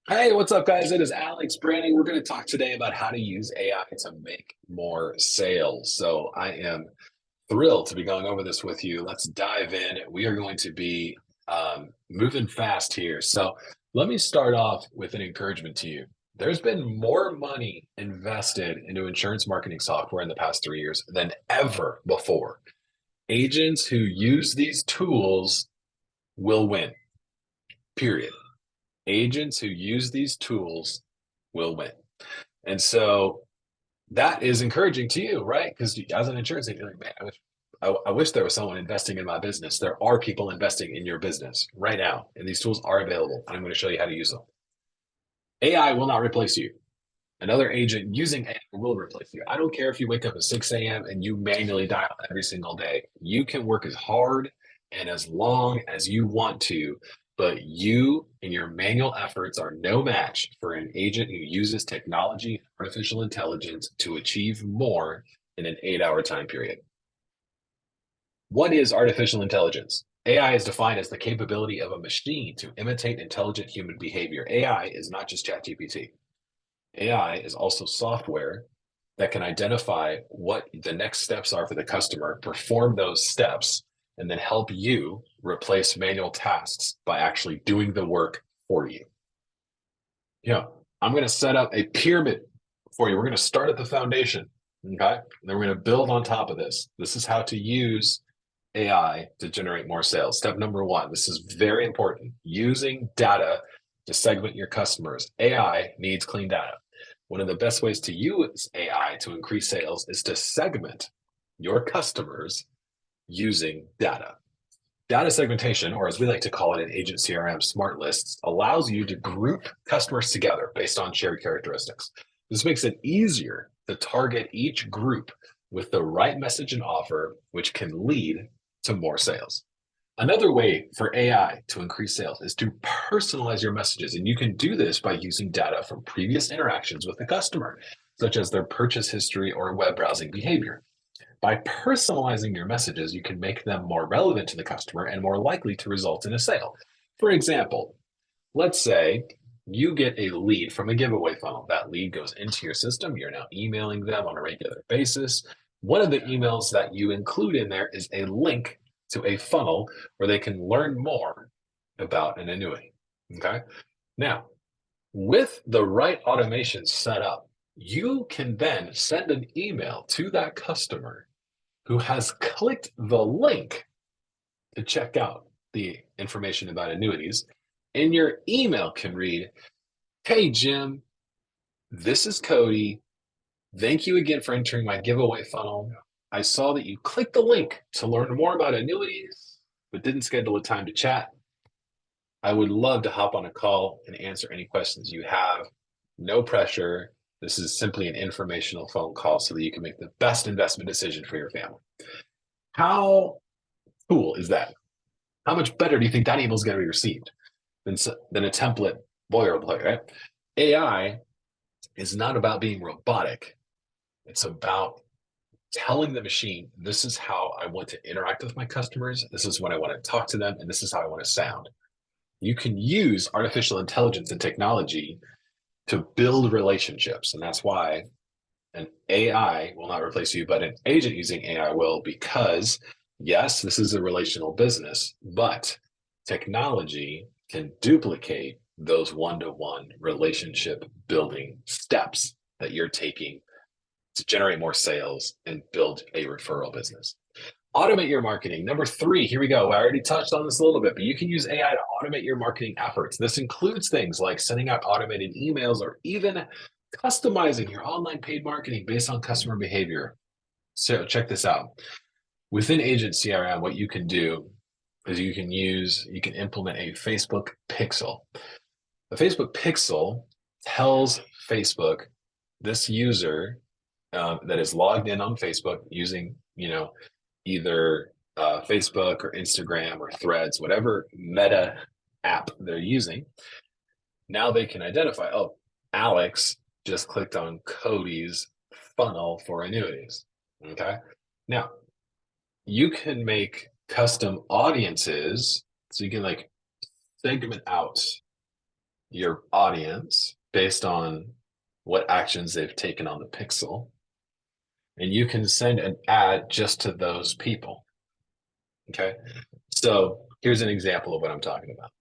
Hey, what's up, guys? It is Alex Branding. We're going to talk today about how to use AI to make more sales. So I am thrilled to be going over this with you. Let's dive in. We are going to be moving fast here. So let me start off with an encouragement to you. There's been more money invested into insurance marketing software in the past 3 years than ever before. Agents who use these tools will win, period. Agents who use these tools will win. And so that is encouraging to you, right? Because as an insurance agent, you're like, man, I wish there was someone investing in my business. There are people investing in your business right now, and these tools are available. I'm going to show you how to use them. AI will not replace you. Another agent using AI will replace you. I don't care if you wake up at 6 a.m. and you manually dial every single day. You can work as hard and as long as you want to, but you and your manual efforts are no match for an agent who uses technology, artificial intelligence to achieve more in an 8 hour time period. What is artificial intelligence? AI is defined as the capability of a machine to imitate intelligent human behavior. AI is not just ChatGPT. AI is also software that can identify what the next steps are for the customer, perform those steps, and then help you replace manual tasks by actually doing the work for you. I'm going to set up a pyramid for you. We're going to start at the foundation. Okay. And then we're going to build on top of this. This is how to use AI to generate more sales. Step number one, this is very important. Using data to segment your customers. AI needs clean data. One of the best ways to use AI to increase sales is to segment your customers using data. Data segmentation, or as we like to call it in Agent CRM, smart lists, allows you to group customers together based on shared characteristics. This makes it easier to target each group with the right message and offer, which can lead to more sales. Another way for AI to increase sales is to personalize your messages. And you can do this by using data from previous interactions with the customer, such as their purchase history or web browsing behavior. By personalizing your messages, you can make them more relevant to the customer and more likely to result in a sale. For example, let's say you get a lead from a giveaway funnel. That lead goes into your system. You're now emailing them on a regular basis. One of the emails that you include in there is a link to a funnel where they can learn more about an annuity. Okay. Now, with the right automation set up, you can then send an email to that customer who has clicked the link to check out the information about annuities. And your email can read, "Hey, Jim, this is Cody. Thank you again for entering my giveaway funnel. I saw that you clicked the link to learn more about annuities, but didn't schedule a time to chat. I would love to hop on a call and answer any questions you have. No pressure. This is simply an informational phone call so that you can make the best investment decision for your family." How cool is that? How much better do you think that email is going to be received than a template boilerplate, right? AI is not about being robotic. It's about telling the machine, this is how I want to interact with my customers. This is when I want to talk to them. And this is how I want to sound. You can use artificial intelligence and technology to build relationships. And that's why an AI will not replace you, but an agent using AI will, because yes, this is a relational business, but technology can duplicate those one-to-one relationship building steps that you're taking to generate more sales and build a referral business. Automate your marketing. Number three, here we go. I already touched on this a little bit, but you can use AI to automate your marketing efforts. This includes things like sending out automated emails or even customizing your online paid marketing based on customer behavior. So check this out. Within Agent CRM, what you can do is you can implement a Facebook pixel. The Facebook pixel tells Facebook, this user that is logged in on Facebook using, either Facebook or Instagram or Threads, whatever meta app they're using. Now they can identify, oh, Alex just clicked on Cody's funnel for annuities. Okay. Now you can make custom audiences so you can like segment out your audience based on what actions they've taken on the pixel, and you can send an ad just to those people. Okay. So here's an example of what I'm talking about.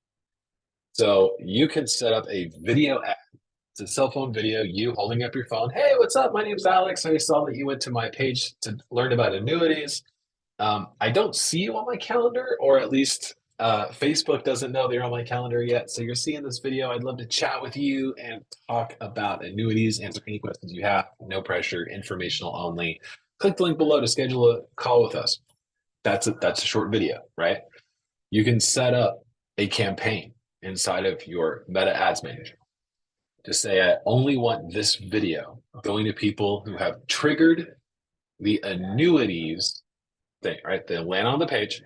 So you can set up a video ad. It's a cell phone video, you holding up your phone. Hey, what's up? My name's Alex. I saw that you went to my page to learn about annuities. I don't see you on my calendar, or at least Facebook doesn't know they're on my calendar yet. So you're seeing this video. I'd love to chat with you and talk about annuities, answer any questions you have. No pressure, informational only. Click the link below to schedule a call with us. That's a short video, right? You can set up a campaign inside of your Meta Ads Manager to say, I only want this video going to people who have triggered the annuities thing, right? They land on the page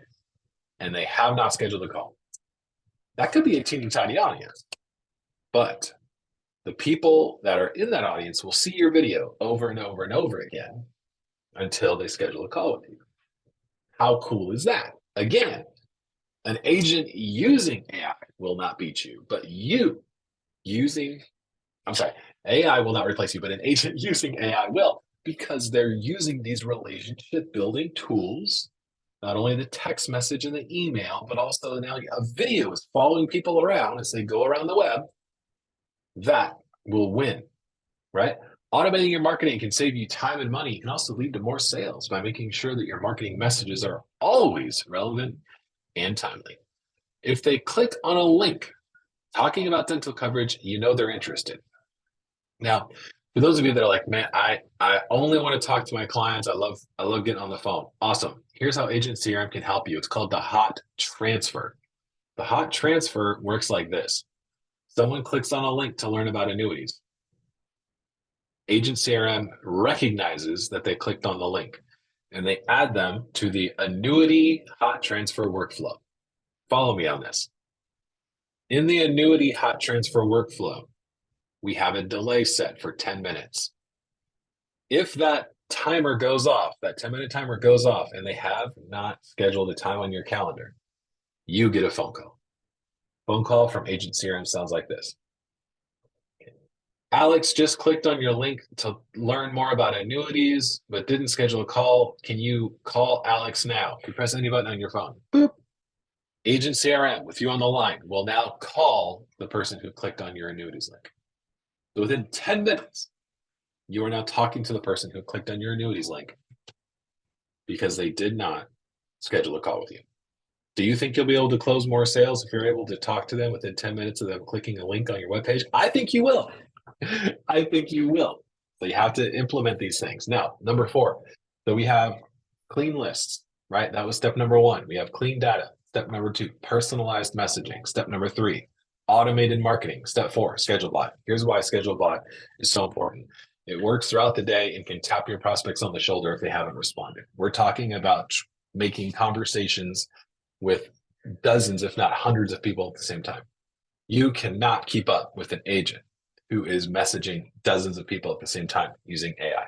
and they have not scheduled a call. That could be a teeny tiny audience, but the people that are in that audience will see your video over and over and over again until they schedule a call with you. How cool is that? Again, an agent using AI will not beat you, but you using, I'm sorry, AI will not replace you, but an agent using AI will, because they're using these relationship building tools, not only the text message and the email, but also now a video is following people around as they go around the web. That will win, right? Automating your marketing can save you time and money. It can also lead to more sales by making sure that your marketing messages are always relevant and timely. If they click on a link talking about dental coverage, you know they're interested. Now, for those of you that are like, man, I only want to talk to my clients. I love getting on the phone. Awesome. Here's how Agent CRM can help you. It's called the hot transfer. The hot transfer works like this. Someone clicks on a link to learn about annuities. Agent CRM recognizes that they clicked on the link and they add them to the annuity hot transfer workflow. Follow me on this. In the annuity hot transfer workflow, we have a delay set for 10 minutes. If that timer goes off, that 10-minute timer goes off, and they have not scheduled a time on your calendar, you get a phone call. Phone call from Agent CRM sounds like this. Alex just clicked on your link to learn more about annuities, but didn't schedule a call. Can you call Alex now? You press any button on your phone. Boop. Agent CRM, with you on the line, will now call the person who clicked on your annuities link. So within 10 minutes, you are now talking to the person who clicked on your annuities link because they did not schedule a call with you. Do you think you'll be able to close more sales if you're able to talk to them within 10 minutes of them clicking a link on your webpage? I think you will. I think you will. So you have to implement these things. Now, number 4. So we have clean lists, right? That was step number 1. We have clean data. Step number 2, personalized messaging. Step number 3, automated marketing. Step 4, schedule bot. Here's why schedule bot is so important. It works throughout the day and can tap your prospects on the shoulder if they haven't responded. We're talking about making conversations with dozens, if not hundreds of people at the same time. You cannot keep up with an agent who is messaging dozens of people at the same time using AI.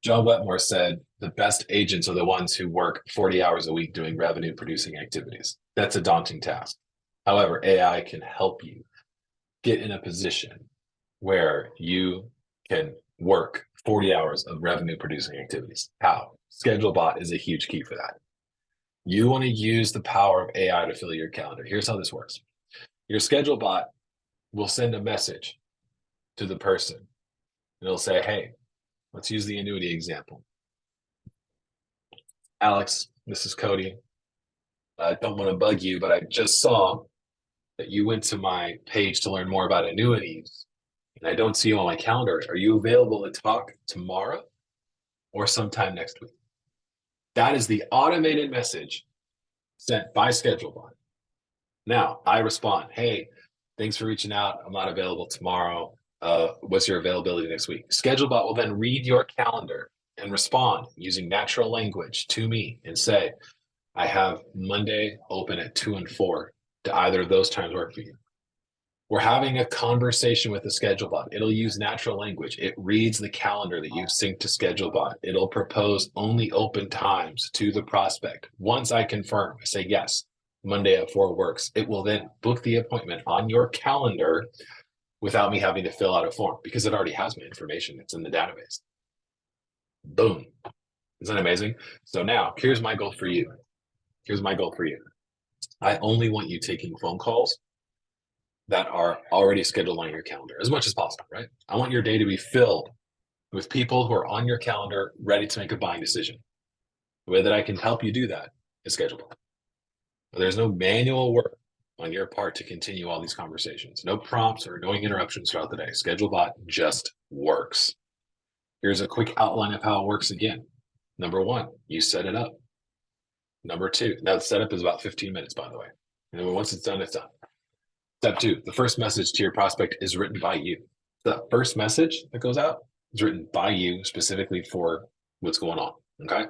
John Wetmore said, the best agents are the ones who work 40 hours a week doing revenue producing activities. That's a daunting task. However, AI can help you get in a position where you can work 40 hours of revenue producing activities. How? ScheduleBot is a huge key for that. You want to use the power of AI to fill your calendar. Here's how this works. Your ScheduleBot will send a message to the person. It'll say, hey, let's use the annuity example. Alex, this is Cody. I don't want to bug you, but I just saw that you went to my page to learn more about annuities, and I don't see you on my calendar. Are you available to talk tomorrow or sometime next week? That is the automated message sent by ScheduleBot. Now I respond, hey, thanks for reaching out. I'm not available tomorrow. What's your availability next week? ScheduleBot will then read your calendar and respond using natural language to me and say, I have Monday open at 2 and 4. Do either of those times work for you? We're having a conversation with the ScheduleBot. It'll use natural language. It reads the calendar that you've synced to ScheduleBot. It'll propose only open times to the prospect. Once I confirm, I say, yes, Monday at 4 works. It will then book the appointment on your calendar without me having to fill out a form because it already has my information. It's in the database. Boom. Isn't that amazing? So now here's my goal for you. Here's my goal for you. I only want you taking phone calls that are already scheduled on your calendar as much as possible, right? I want your day to be filled with people who are on your calendar ready to make a buying decision. The way that I can help you do that is schedule. There's no manual work on your part to continue all these conversations. No prompts or annoying interruptions throughout the day. ScheduleBot just works. Here's a quick outline of how it works again. Number one, you set it up. Number two, now the setup is about 15 minutes, by the way. And then once it's done, it's done. Step two, the first message to your prospect is written by you. The first message that goes out is written by you specifically for what's going on, okay?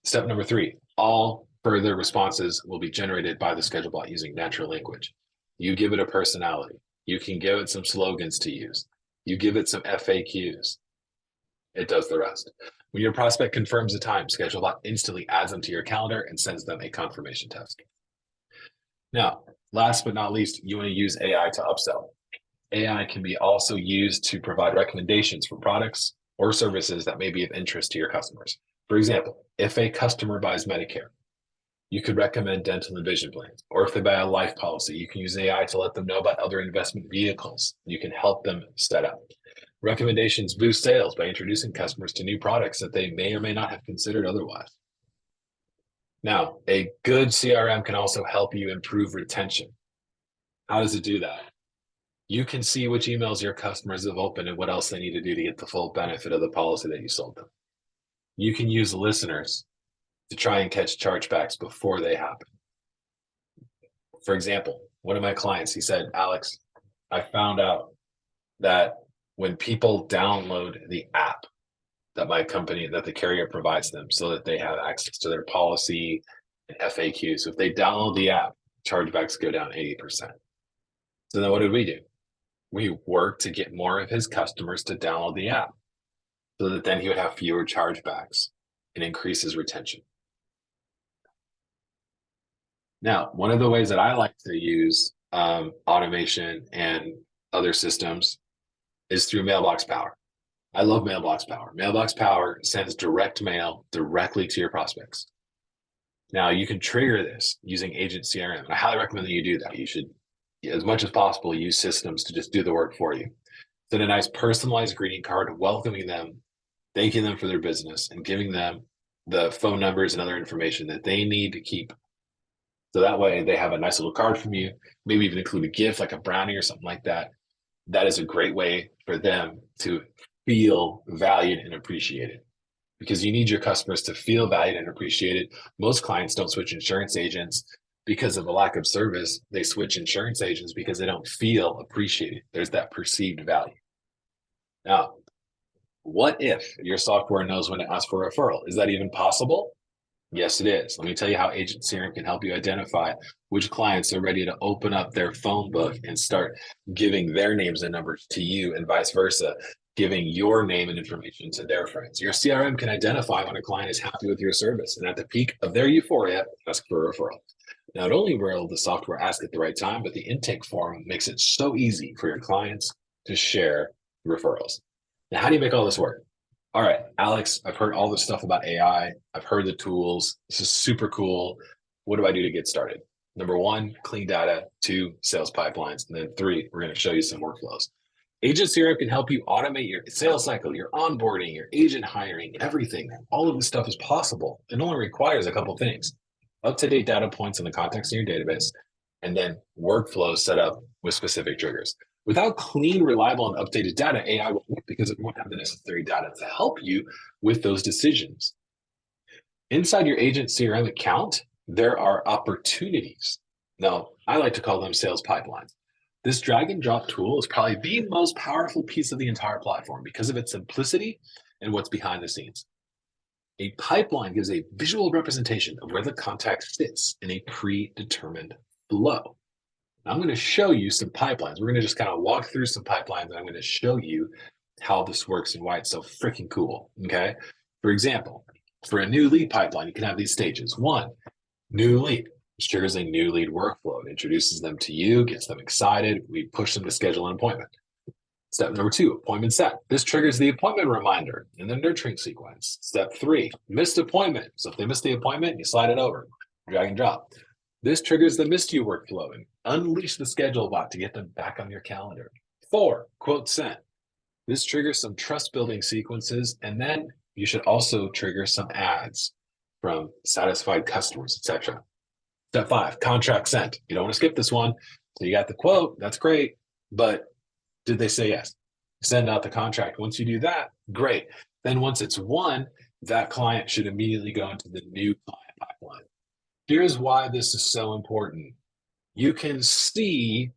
Step number three, all further responses will be generated by the ScheduleBot using natural language. You give it a personality. You can give it some slogans to use. You give it some FAQs. It does the rest. When your prospect confirms a time, ScheduleBot instantly adds them to your calendar and sends them a confirmation text. Now, last but not least, you want to use AI to upsell. AI can be also used to provide recommendations for products or services that may be of interest to your customers. For example, if a customer buys Medicare, you could recommend dental and vision plans. Or if they buy a life policy, you can use AI to let them know about other investment vehicles. You can help them set up. Recommendations boost sales by introducing customers to new products that they may or may not have considered otherwise. Now, a good CRM can also help you improve retention. How does it do that? You can see which emails your customers have opened and what else they need to do to get the full benefit of the policy that you sold them. You can use listeners to try and catch chargebacks before they happen. For example, one of my clients, he said, Alex, I found out that when people download the app that my company, that the carrier provides them so that they have access to their policy and FAQs. So if they download the app, chargebacks go down 80%. So then what did we do? We worked to get more of his customers to download the app so that then he would have fewer chargebacks and increase his retention. Now, one of the ways that I like to use automation and other systems is through Mailbox Power. I love Mailbox Power. Mailbox Power sends direct mail directly to your prospects. Now, you can trigger this using Agent CRM. And I highly recommend that you do that. You should, as much as possible, use systems to just do the work for you. Send a nice personalized greeting card welcoming them, thanking them for their business, and giving them the phone numbers and other information that they need to keep. So that way they have a nice little card from you, maybe even include a gift like a brownie or something like that. That is a great way for them to feel valued and appreciated, because you need your customers to feel valued and appreciated. Most clients don't switch insurance agents because of a lack of service. They switch insurance agents because they don't feel appreciated. There's that perceived value. Now, what if your software knows when to ask for a referral? Is that even possible? Yes, it is. Let me tell you how Agent CRM can help you identify which clients are ready to open up their phone book and start giving their names and numbers to you, and vice versa, giving your name and information to their friends. Your CRM can identify when a client is happy with your service, and at the peak of their euphoria, ask for a referral. Not only will the software ask at the right time, but the intake form makes it so easy for your clients to share referrals. Now, how do you make all this work? All right, Alex, I've heard all this stuff about AI. I've heard the tools. This is super cool. What do I do to get started? Number one, clean data. Two, sales pipelines. And then three, we're going to show you some workflows. Agent CRM can help you automate your sales cycle, your onboarding, your agent hiring, everything. All of this stuff is possible. It only requires a couple of things: up-to-date data points in the context of your database, and then workflows set up with specific triggers. Without clean, reliable, and updated data, AI won't work because it won't have the necessary data to help you with those decisions. Inside your Agent CRM account, there are opportunities. Now, I like to call them sales pipelines. This drag and drop tool is probably the most powerful piece of the entire platform because of its simplicity and what's behind the scenes. A pipeline gives a visual representation of where the contact sits in a predetermined flow. Now, I'm going to show you some pipelines. We're going to just kind of walk through some pipelines, and I'm going to show you how this works and why it's so freaking cool, okay? For example, for a new lead pipeline, you can have these stages. One, new lead. This triggers a new lead workflow. It introduces them to you, gets them excited. We push them to schedule an appointment. Step number 2, appointment set. This triggers the appointment reminder in the nurturing sequence. Step 3, missed appointment. So if they missed the appointment, you slide it over, drag and drop. This triggers the missed you workflow and unleash the schedule bot to get them back on your calendar. 4, quote sent. This triggers some trust building sequences, and then you should also trigger some ads from satisfied customers, etc. Step 5, contract sent. You don't want to skip this one. So you got the quote, that's great, but did they say yes? Send out the contract. Once you do that, great. Then once it's won, that client should immediately go into the new client pipeline. Here's why this is so important. You can see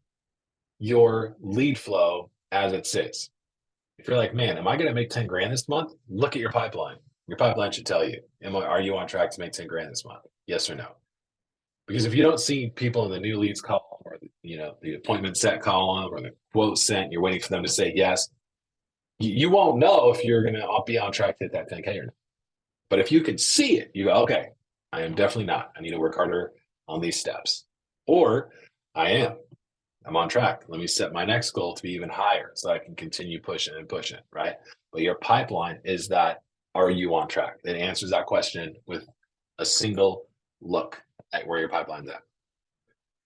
your lead flow as it sits. If you're like, man, am I going to make 10 grand this month? Look at your pipeline. Your pipeline should tell you, are you on track to make 10 grand this month? Yes or no? Because if you don't see people in the new leads column or the appointment set column or the quote sent, you're waiting for them to say yes, you won't know if you're going to be on track to hit that 10K or not. But if you can see it, you go, okay, I am definitely not. I need to work harder on these steps. Or I'm on track. Let me set my next goal to be even higher so I can continue pushing and pushing, right? But your pipeline is that, are you on track? It answers that question with a single look at where your pipeline's at.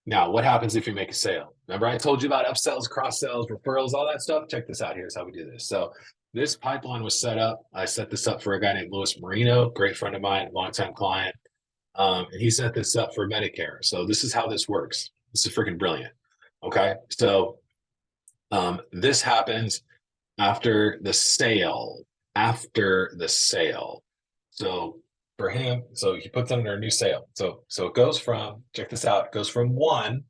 Now, what happens if you make a sale? Remember I told you about upsells, cross sells, referrals, all that stuff? Check this out. Here's how we do this. So this pipeline was set up. I set this up for a guy named Louis Marino, great friend of mine, longtime client. And he set this up for Medicare. So this is how this works. This is freaking brilliant. Okay. So this happens after the sale. So for him, so he puts under a new sale. So it goes from, check this out, it goes from 1.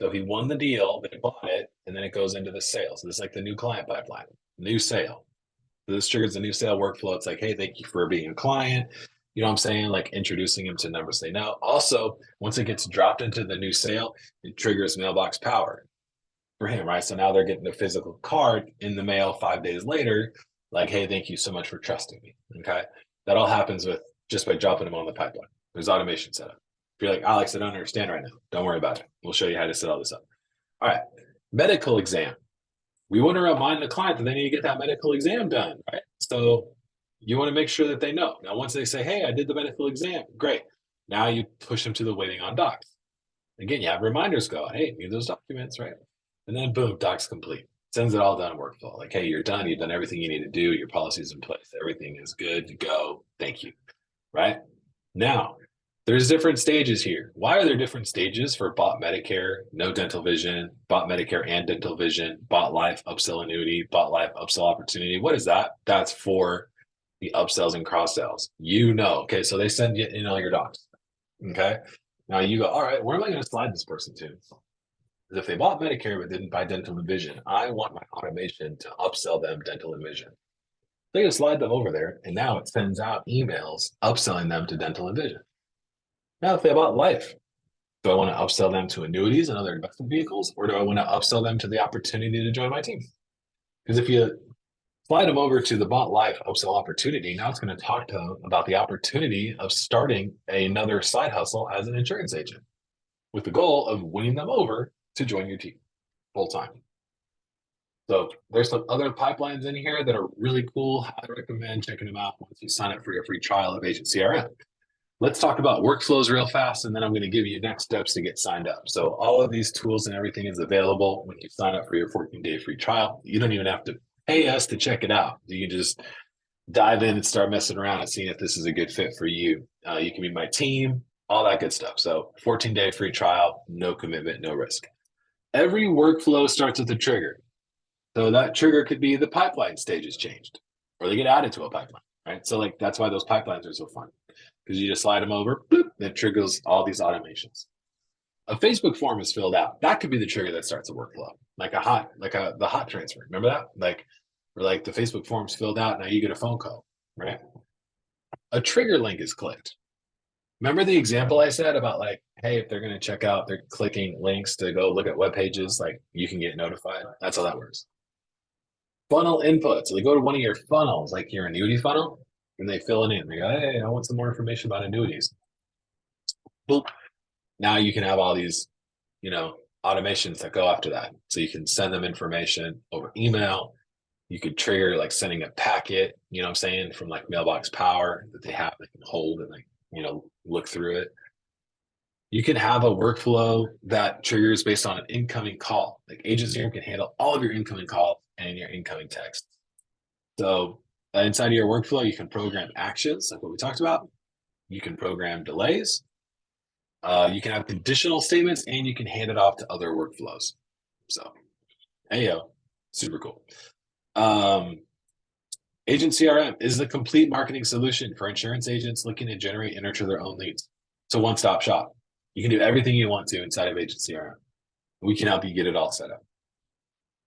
So he won the deal, they bought it, and then it goes into the sale. So this is like the new client pipeline, new sale. So this triggers the new sale workflow. It's like, hey, thank you for being a client. You know what I'm saying? Like introducing him to numbers they know. Also, once it gets dropped into the new sale, it triggers Mailbox Power for him, right? So now they're getting a physical card in the mail 5 days later. Like, hey, thank you so much for trusting me. Okay. That all happens with just by dropping them on the pipeline. There's automation set up. If you're like, Alex, I don't understand right now, don't worry about it. We'll show you how to set all this up. All right. Medical exam. We want to remind the client that they need to get that medical exam done, right? So you want to make sure that they know. Now, once they say, hey, I did the medical exam, great. Now you push them to the waiting on docs. Again, you have reminders go, hey, need those documents, right? And then boom, docs complete. Sends it all down workflow. Like, hey, you're done. You've done everything you need to do. Your policy's in place. Everything is good to go. Thank you. Right? Now, there's different stages here. Why are there different stages for bought Medicare, no dental vision, bought Medicare and dental vision, bought life, upsell annuity, bought life, upsell opportunity? What is that? That's for the upsells and cross sells. Okay, so they send you in all your docs. Okay. Now you go, all right, where am I going to slide this person to? If they bought Medicare but didn't buy dental and vision, I want my automation to upsell them dental and vision. They're going to slide them over there, and now it sends out emails upselling them to dental and vision. Now, if they bought life, do I want to upsell them to annuities and other investment vehicles, or do I want to upsell them to the opportunity to join my team? Because if you slide them over to the bought life upsell opportunity, now it's going to talk to them about the opportunity of starting another side hustle as an insurance agent with the goal of winning them over to join your team full time. So there's some other pipelines in here that are really cool. I recommend checking them out once you sign up for your free trial of Agent CRM. Let's talk about workflows real fast, and then I'm going to give you next steps to get signed up. So all of these tools and everything is available when you sign up for your 14-day free trial. You don't even have to pay us to check it out. You can just dive in and start messing around and seeing if this is a good fit for you. You can be my team, all that good stuff. So 14-day free trial, no commitment, no risk. Every workflow starts with a trigger. So that trigger could be the pipeline stage is changed, or they get added to a pipeline, right? So like that's why those pipelines are so fun, because you just slide them over, boop, that triggers all these automations. A Facebook form is filled out. That could be the trigger that starts a workflow, like the hot transfer. Remember that? Like the Facebook form's filled out, now you get a phone call, right? A trigger link is clicked. Remember the example I said about like, hey, if they're going to check out, they're clicking links to go look at web pages, like you can get notified. That's how that works. Funnel input. So they go to one of your funnels, like your annuity funnel, and they fill it in. They go, hey, I want some more information about annuities. Boop. Now you can have all these, you know, automations that go after that. So you can send them information over email. You could trigger like sending a packet, you know what I'm saying, from like Mailbox Power that they have, they can hold and like, look through it. You can have a workflow that triggers based on an incoming call. Like Agent CRM can handle all of your incoming calls and your incoming texts. So inside of your workflow, you can program actions, like what we talked about. You can program delays. You can have conditional statements, and you can hand it off to other workflows. So, yo, super cool. Agent CRM is the complete marketing solution for insurance agents looking to generate and nurture their own leads. It's a one-stop shop. You can do everything you want to inside of Agent CRM. We can help you get it all set up.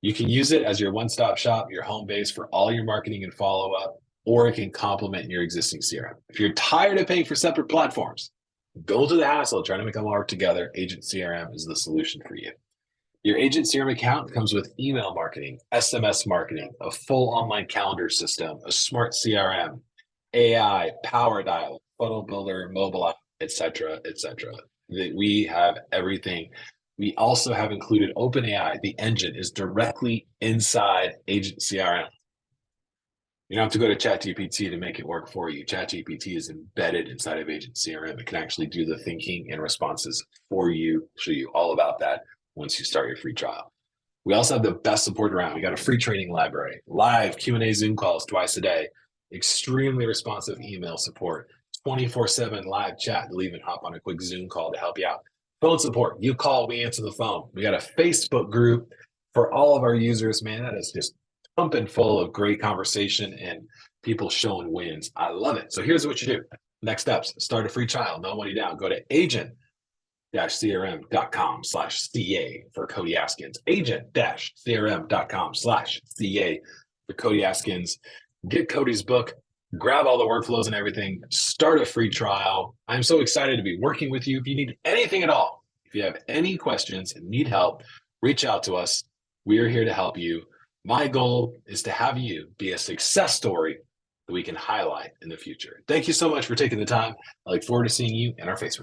You can use it as your one-stop shop, your home base for all your marketing and follow-up, or it can complement your existing CRM. If you're tired of paying for separate platforms, go to the hassle of trying to make them all work together. Agent CRM is the solution for you. Your Agent CRM account comes with email marketing, SMS marketing, a full online calendar system, a smart CRM, AI, power dial, funnel builder, mobile app, etc., etc. We have everything. We also have included OpenAI. The engine is directly inside Agent CRM. You don't have to go to ChatGPT to make it work for you. ChatGPT is embedded inside of Agent CRM. It can actually do the thinking and responses for you, show you all about that once you start your free trial. We also have the best support around. We got a free training library, live Q&A Zoom calls twice a day, extremely responsive email support, 24/7 live chat. They'll even hop on a quick Zoom call to help you out. Phone support. You call, we answer the phone. We got a Facebook group for all of our users. Man, that is just pumping full of great conversation and people showing wins. I love it. So here's what you do. Next steps, start a free trial, no money down. Go to agent-crm.com/CA for Cody Askins. Agent-crm.com/CA for Cody Askins. Get Cody's book, grab all the workflows and everything, start a free trial. I'm so excited to be working with you. If you need anything at all, if you have any questions and need help, reach out to us. We are here to help you. My goal is to have you be a success story that we can highlight in the future. Thank you so much for taking the time. I look forward to seeing you in our Facebook group.